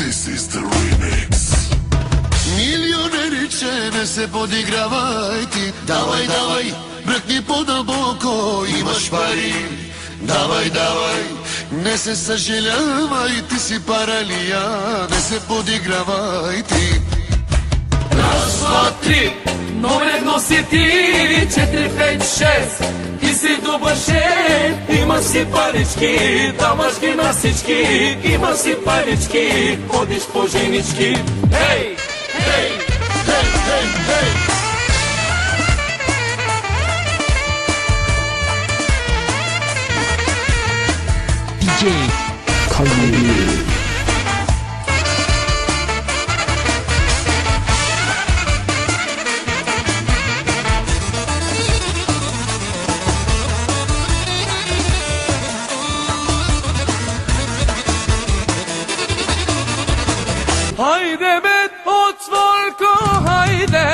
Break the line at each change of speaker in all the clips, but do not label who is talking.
This is the remix. Milioneriče, ne se podigраvaj ти. Давай, давай, бръкни по-дълбоко, имаш пари. Давай, давай, не се съжалявай, ти си паралия, не се подигравай ти.
Раз, два, три, номер едно си ти, 4, 5, 6, ти си добър шеф, имаш си парички, даваш ги на всички, имаш си парички, ходиш по женички. Хей, хей, хей, хей, хей.
DJ Khalil.
Hayde bet otvorko, hayde,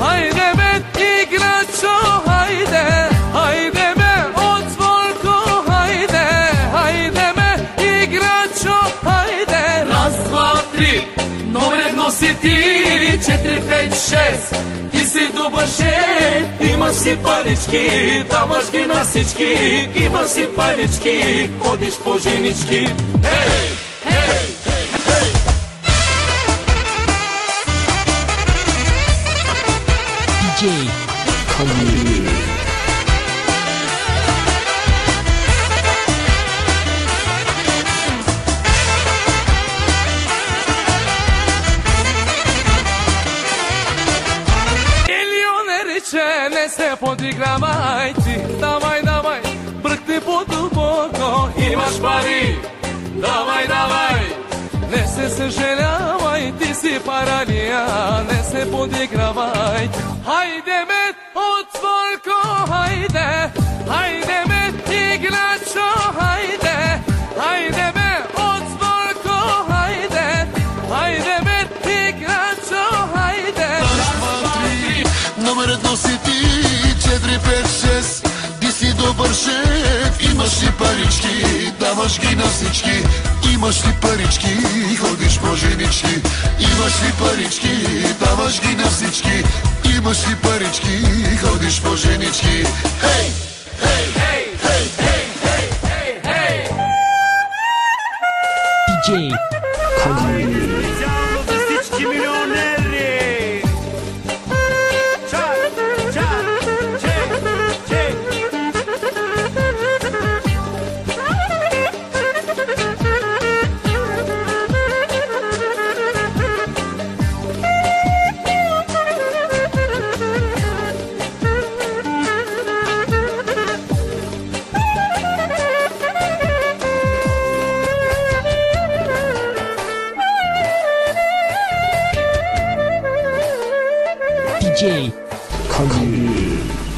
hayde bet igračo, hayde, hayde me otvorko, hayde, hayde me igračo, hayde. Раз, два, три, номер едно си ти, 4, 5, 6, ти си добър шеф, имаш си парички, даваш ги на всички, имаш си парички, ходиш по женички. Хей, хей, хей, хей.
DJ Khalil.
Milioneriče, ne se podigravaj ti. Давай, давай, бръкни по-дълбоко, имаш пари. Давай, давай, не се съжалявай, ти си паралия, не се подигравай. Хайде ме, отворко, хайде, хайде ме, играчо, хайде, хайде ме, отворко, хайде, хайде ме, играчо, хайде.
Номер едно си ти, 4, 5, 6, ти си добър шеф, имаш ли парички, даваш ги на всички, имаш ли парички, ходиш по женички, имаш ли парички, даваш ги на всички, имаш ли парички, ходиш по женички. Хей, хей, хей, хей, хей, хей, хей, хей.
DJ Khalil.
Специално за всички милионери. Чак, чак, чек, чек.
DJ Khalil.